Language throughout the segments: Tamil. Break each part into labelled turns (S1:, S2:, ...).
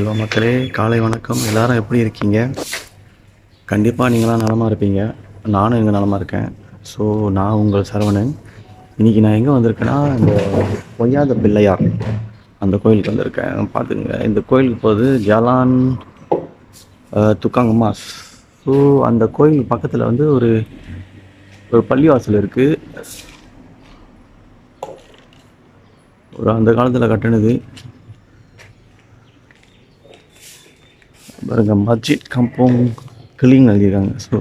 S1: ஹலோ மக்களே, காலை வணக்கம். எல்லாரும் எப்படி இருக்கீங்க? கண்டிப்பாக நீங்களாம் நலமாக இருப்பீங்க. நானும் இங்கே நலமாக இருக்கேன். ஸோ நான் உங்கள் சரவணன். இன்றைக்கி நான் எங்கே வந்திருக்கேன்னா, இந்த பொய்யாத பிள்ளையார் அந்த கோயிலுக்கு வந்திருக்கேன். பார்த்துங்க, இந்த கோயிலுக்கு போது ஜலான் துக்காங் மாஸ். ஸோ அந்த கோயில் பக்கத்தில் வந்து ஒரு பள்ளிவாசல் இருக்குது. ஒரு அந்த காலத்தில் கட்டினது பாருங்க. மஸ்ஜித் கம்போங் கிளிங் எழுதியிருக்காங்க. ஸோ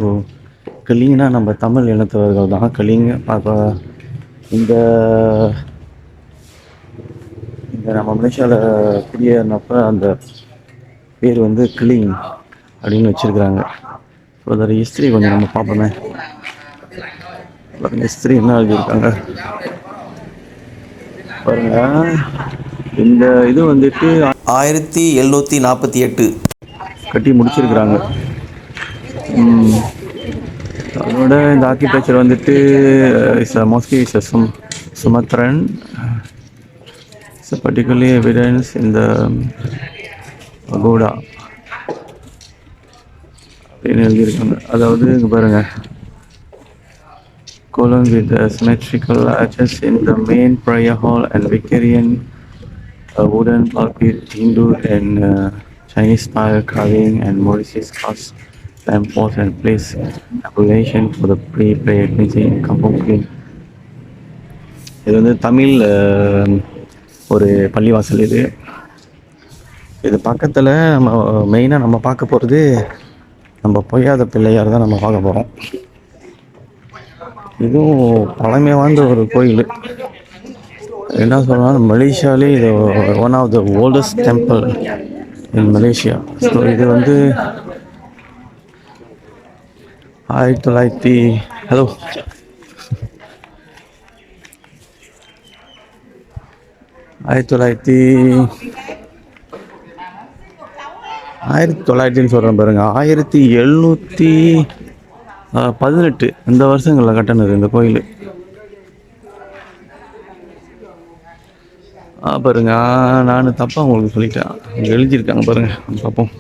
S1: கிளிங்னா நம்ம தமிழ் இனத்தவர்கள் தான். கிளிங் அப்போ இந்த இந்த நம்ம மலேசியாவில் குடியேறினப்போ அந்த பேர் வந்து கிளிங் அப்படின்னு வச்சுருக்குறாங்க. ஸோ அதோட ஹிஸ்ட்ரி கொஞ்சம் நம்ம பார்ப்போமே. பாருங்க ஹிஸ்ட்ரி என்ன எழுதியிருக்காங்க பாருங்க. இந்த இது வந்துட்டு 1748 கட்டி முடிச்சிருக்கிறாங்க. அதோட இந்த ஆர்கிடெக்சர் வந்துட்டு mostly Sumatran. particularly evidence in the pagoda அப்படின்னு எழுதியிருக்காங்க. அதாவது இங்கே பாருங்க, column with symmetrical arches in the main prayer hall and Victorian wooden pulpit, Hindu and Chinese style carving and Mauritius cast lampposts and place appellation for the pre-prayer cleansing in Kampong Clean. இது வந்து தமிழ் ஒரு பள்ளிவாசல். இது பக்கத்தில் நம்ம மெயினாக நம்ம பார்க்க போகிறது நம்ம பொய்யாத பிள்ளையார் தான் நம்ம பார்க்க போகிறோம். இதுவும் பழமை வாய்ந்த ஒரு கோயில். என்ன சொல்லலாம், மலேசியாவிலே இது one of the oldest temple in Malaysia. So இது வந்து 1900 சொல்கிறேன் பாருங்க, 1718 இந்த வருஷங்களில் கட்டினது இந்த கோயில். பாருங்க, நான் தப்பாக உங்களுக்கு சொல்லிட்டேன். இங்கே எழுதியிருக்காங்க பாருங்க, பார்ப்போம்.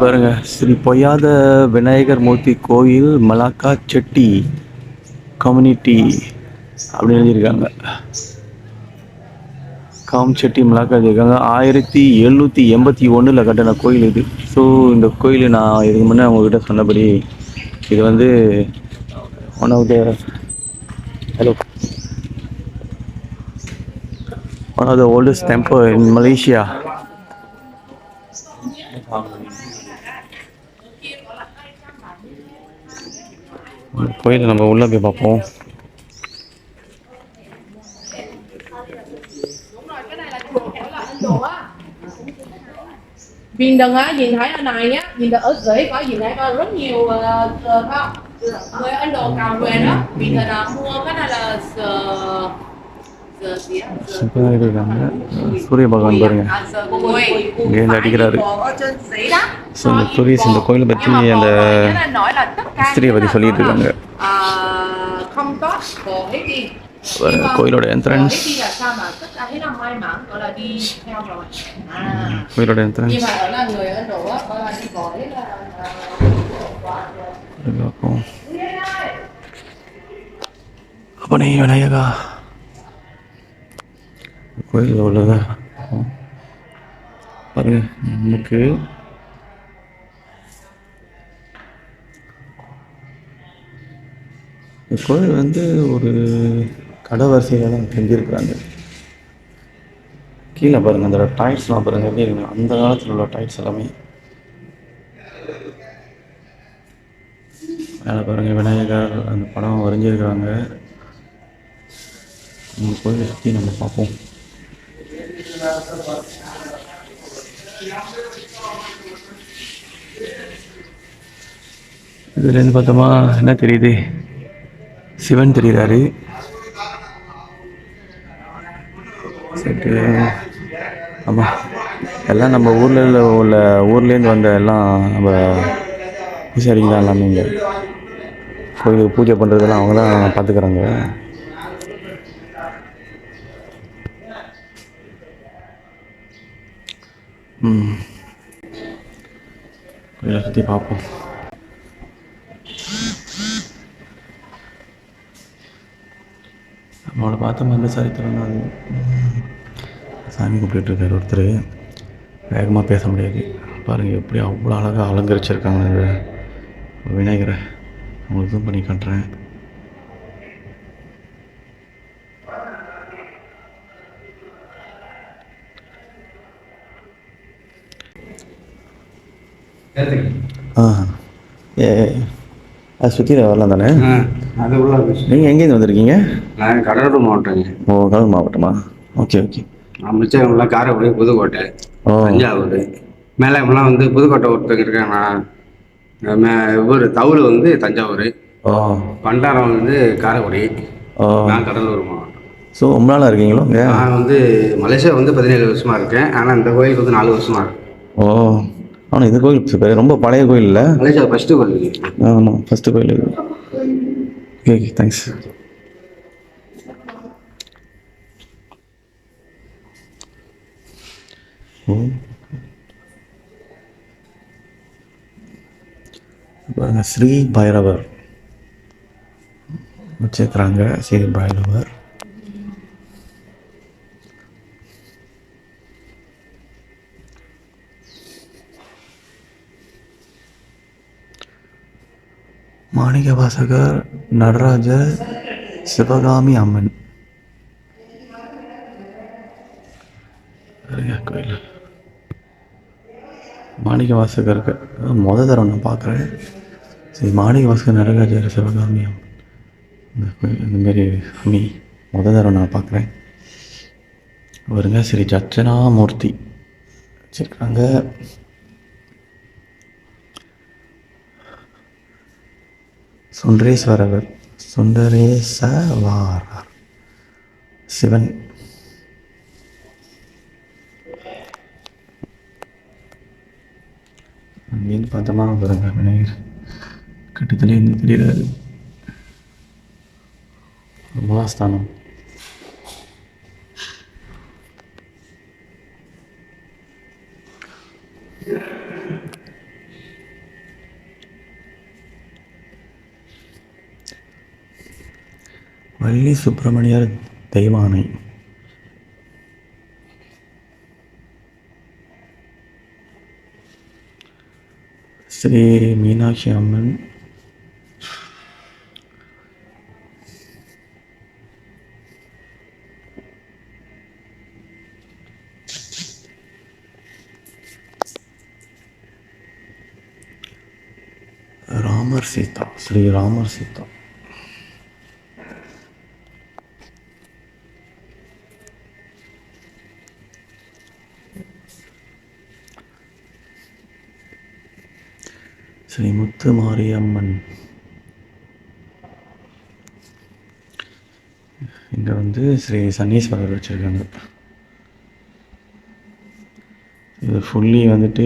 S1: பாருங்க, ஸ்ரீ பொய்யாத விநாயகர் மூர்த்தி கோயில் மலாக்கா செட்டி கம்யூனிட்டி அப்படின்னு எழுதியிருக்காங்க. காம் செட்டி மலாக்கா எழுதியிருக்காங்க. 1781 கட்டின கோயில் இது. ஸோ இந்த கோயில் நான் இதுக்கு முன்னே அவங்கக்கிட்ட சொன்னபடி இது வந்து one of the oldest temple in Malaysia. கோயிலை நம்ம உள்ளே போய் பார்ப்போம்.
S2: Viên đừng á, nhìn thấy ở này nhé, nhìn ở dưới có nhìn thấy có rất nhiều không? Người Ấn Độ cầm về đó, vì thời đó mua cái này là
S1: சூரிய பகவான் பாருங்க இங்கே அடிக்கிறாரு. ஸோ இந்த டூரிஸ்ட் இந்த கோயிலை பற்றி அந்த ஹிஸ்டரியை பற்றி சொல்லிட்டு இருக்காங்க. கோயிலோட என்ட்ரன்ஸ், கோயிலோட என்ட்ரன்ஸ் அப்பனே விநாயகா கோயிலில் உள்ளதா பாருங்க. நமக்கு இந்த கோயில் வந்து ஒரு கடை வரிசையில் தான் செஞ்சுருக்குறாங்க. கீழே பாருங்கள், அந்த டைல்ஸ்லாம் பாருங்கள் எப்படி இருக்குங்க. அந்த காலத்தில் உள்ள டைல்ஸ் எல்லாமே. மேலே பாருங்கள் விநாயகர் அந்த படம் வரைஞ்சிருக்கிறாங்க. இந்த கோயிலை சுற்றி நம்ம பார்ப்போம். இதுலேருந்து பார்த்தோமா என்ன தெரியுது, சிவன் தெரியுறாரு. சரி, ஆமாம், எல்லாம் நம்ம ஊர்லேருந்து வந்த எல்லாம் நம்ம பூசாரிங்க தான் எல்லாமே. இங்கே கோயிலுக்கு பூஜை பண்ணுறதெல்லாம் அவங்க தான் பார்த்துக்குறாங்க. கோயிலை சுற்றி பார்ப்போம். நம்மளை பார்த்த மாதிரி சரித்திரம் தான் அது. சாமி கும்பிட்டுருக்காரு ஒருத்தர், வேகமாக பேச முடியாது. பாருங்கள் எப்படி அவ்வளோ அழகாக அலங்கரிச்சிருக்காங்க இந்த விநாயகரை. உங்களுக்கு ஜூம் பண்ணி காட்டுறேன். அது சுற்றி வரலாம் தானே?
S3: அது உள்ள
S1: நீங்கள் எங்கேருந்து வந்திருக்கீங்க?
S3: நான் கடலூர் மாவட்டங்க.
S1: ஓ, கடலூர் மாவட்டமா? Okay okay.
S3: மிச்சம்லாம் காரைக்குடி, புதுக்கோட்டை, தஞ்சாவூர், மேலாயம்லாம் வந்து புதுக்கோட்டை ஒருத்தங்க இருக்காங்க. இவர் தவுள் வந்து தஞ்சாவூர், பண்டாரம் வந்து காரைக்குடி, நான் கடலூர் மாவட்டம்.
S1: ஸோ ரொம்ப நாளாக இருக்கீங்களோ?
S3: நான் வந்து மலேசியா வந்து 17 வருஷமாக இருக்கேன். ஆனால் இந்த கோயிலுக்கு வந்து 4 வருஷமாக இருக்கு.
S1: ஓ, ஆனால் இந்த கோயில் ரொம்ப பழைய கோயில் இல்லை?
S3: மலேசியா ஃபஸ்ட்டு கோயில்.
S1: ஆமாம், ஃபஸ்ட்டு கோயில் இது. Okay okay, thanks. பாருங்க, ஸ்ரீ பைரவர் வச்சுக்கிறாங்க. ஸ்ரீ பைரவர் மாணிக்க வாசகர், நடராஜர், சிவகாமி அம்மன் கோயில். மாணிக்க வாசகருக்கு தரம் நான் பார்க்குறேன். சரி, மாணிக்க வாசகர், நடராஜர், சிவகாமி அம்மன் இந்த கோயில் இந்தமாரி சாமி தரம் நான் பார்க்குறேன். அவருங்க ஸ்ரீ தட்சிணாமூர்த்தி வச்சுருக்காங்க. சுந்தரேஸ்வரர், சுந்தரேசவாரர் சிவன். அங்கேருந்து பார்த்தோமா பாருங்க, விநாயகர் கட்டத்திலே இருந்து தெரியாது. மூலஸ்தானம். வள்ளி சுப்பிரமணியர் தெய்வானை. ஸ்ரீ மீனாட்சி அம்மன், ராமர் சீதா, ஸ்ரீ ராமர் சீதா. ஸ்ரீ முத்து மாரியம்மன். இங்கே வந்து ஸ்ரீ சனீஸ்வரர் வச்சுருக்காங்க. இது ஃபுல்லி வந்துட்டு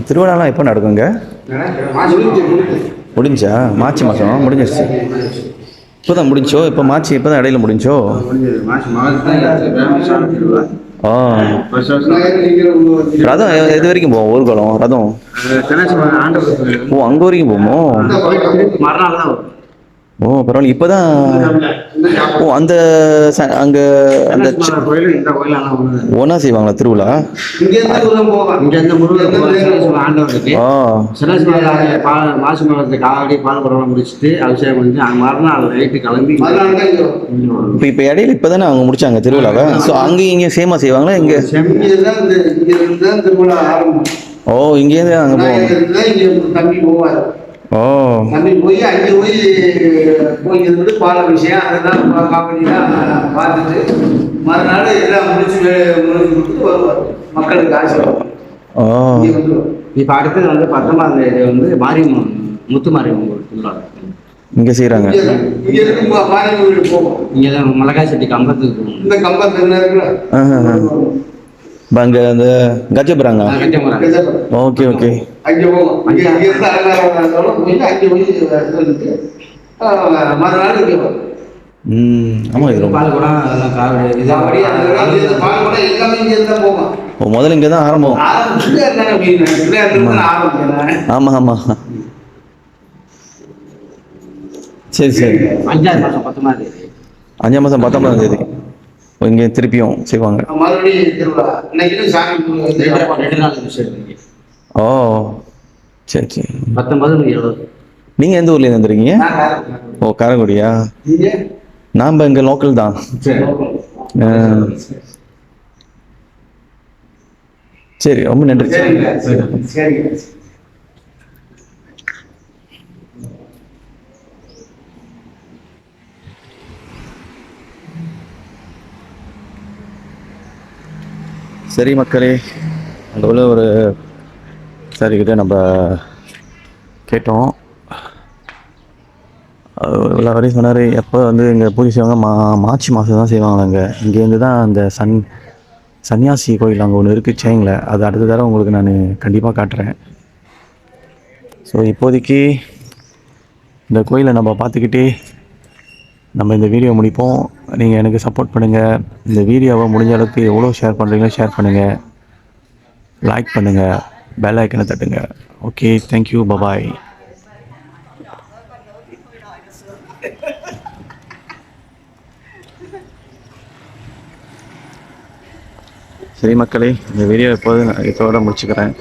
S1: திருவிழாலாம் எப்போ நடக்குங்க? முடிஞ்சா? மார்ச் மாதம் முடிஞ்சிருச்சு. இப்போ தான் முடிஞ்சோ? இப்போ மார்ச் இப்போ தான் இடையில முடிஞ்சோ? ரதம் எது வரைக்கும் போவோம்? ஊர்வலம் ரதம் ஓ அங்கே வரைக்கும் போவோமோ? ஓ பரவாயில்ல இப்போதான். ஓ அந்த அங்கே அந்த
S3: கோயில் இந்த கோயில் ஆனால் ஒன்று
S1: ஒன்றா செய்வாங்களா திருவிழா?
S3: இங்கேருந்து முருகன் போவான். இங்கேருந்து முருகன் ஆண்டவருக்கு
S1: ஆ
S3: மாசி மலத்தை காவடி பால் குடம்லாம் முடிச்சுட்டு அபிஷேகம் பண்ணி அது மறுநாள் நைட்டு கிளம்பி
S1: இப்போ இடையில இப்போ தானே அவங்க முடிச்சாங்க திருவிழாவை. ஸோ அங்கேயும் இங்கேயும் சேமாக செய்வாங்களா? இங்கே
S3: இங்கிருந்து தான் திருவிழா ஆரம்பம்.
S1: ஓ இங்கேருந்து அங்கே போவாங்க.
S3: இங்கே தம்பி போவார்.
S1: ஓ
S3: தம்பி போய் அங்கே போய் இருந்துட்டு பால் விஷயம் அதெல்லாம் காமெடியாக பார்த்துட்டு மறுநாள் எல்லாம் முடிச்சு கொடுத்துட்டு வருவார் மக்களுக்கு ஆசீர்வாதம்.
S1: ஓ
S3: இப்போ அடுத்தது வந்து 19ஆம் தேதி வந்து மாரியம்மன் முத்து மாரியம்மன் ஒரு திருவிழா
S1: இங்கே செய்கிறாங்க.
S3: இங்கே இருந்து மாரியம்மன் போவோம். இங்கே தான் மிளகாய் சட்டி கம்பத்துக்கு போவோம். இந்த கம்பத்து என்ன இருக்குல்ல
S1: அங்கே அந்த கஜபுராங்க. Okay okay.
S3: அங்கே போவோம். அங்கே இருந்து அலங்காரம் போய் அங்கே போய் வந்துட்டு மறுநாள் இங்கே போவோம்.
S1: ஆமாம் இது ரொம்ப
S3: பால் கூட பால் கூட எல்லாமே இங்கே இருந்தால் போவோம்.
S1: ஓ முதல்ல இங்கே தான் ஆரம்பம். ஆமாம் ஆமாம் சரி சரி.
S3: 5ஆம் மாதம் 19ஆம் தேதி.
S1: 5ஆம் மாதம் 19ஆம் தேதி இங்கே திருப்பியும் செய்வாங்க.
S3: மறுபடியும் திருவிழா இன்னைக்கு சாமி 2 நாள் விஷயம்.
S1: ஓ சரி சரி.
S3: 19 20.
S1: நீங்கள் எந்த ஊர்லேருந்து வந்துருக்கீங்க? ஓ காரைக்குடியா? நாம் இங்கே லோக்கல் தான். சரி ரொம்ப நன்றி. சரி மக்களே, அங்கே உள்ள ஒரு சரிக்கிட்ட நம்ம கேட்டோம். இவ்வளோ வரையும் சொன்னார். எப்போ வந்து இங்கே பூஜை செய்வாங்க மார்ச் மாதம் தான் செய்வாங்களாங்க. இங்கேருந்து தான் அந்த சன்னியாசி கோயில் அங்கே ஒன்று இருக்குது சென்னையில். அது அடுத்த தடவை உங்களுக்கு நான் கண்டிப்பாக காட்டுறேன். ஸோ இப்போதைக்கு இந்த கோயிலை நம்ம பார்த்துக்கிட்டே நம்ம இந்த வீடியோ முடிப்போம். நீங்கள் எனக்கு சப்போர்ட் பண்ணுங்கள். இந்த வீடியோவை முடிஞ்ச அளவுக்கு எவ்வளோ ஷேர் பண்ணுறீங்களோ ஷேர் பண்ணுங்கள், லைக் பண்ணுங்கள், பெல் ஐக்கனை தட்டுங்க. Okay thank you bye bye. சரி மக்களே, இந்த வீடியோ இப்போது நான் இதோட முடிச்சுக்கிறேன்.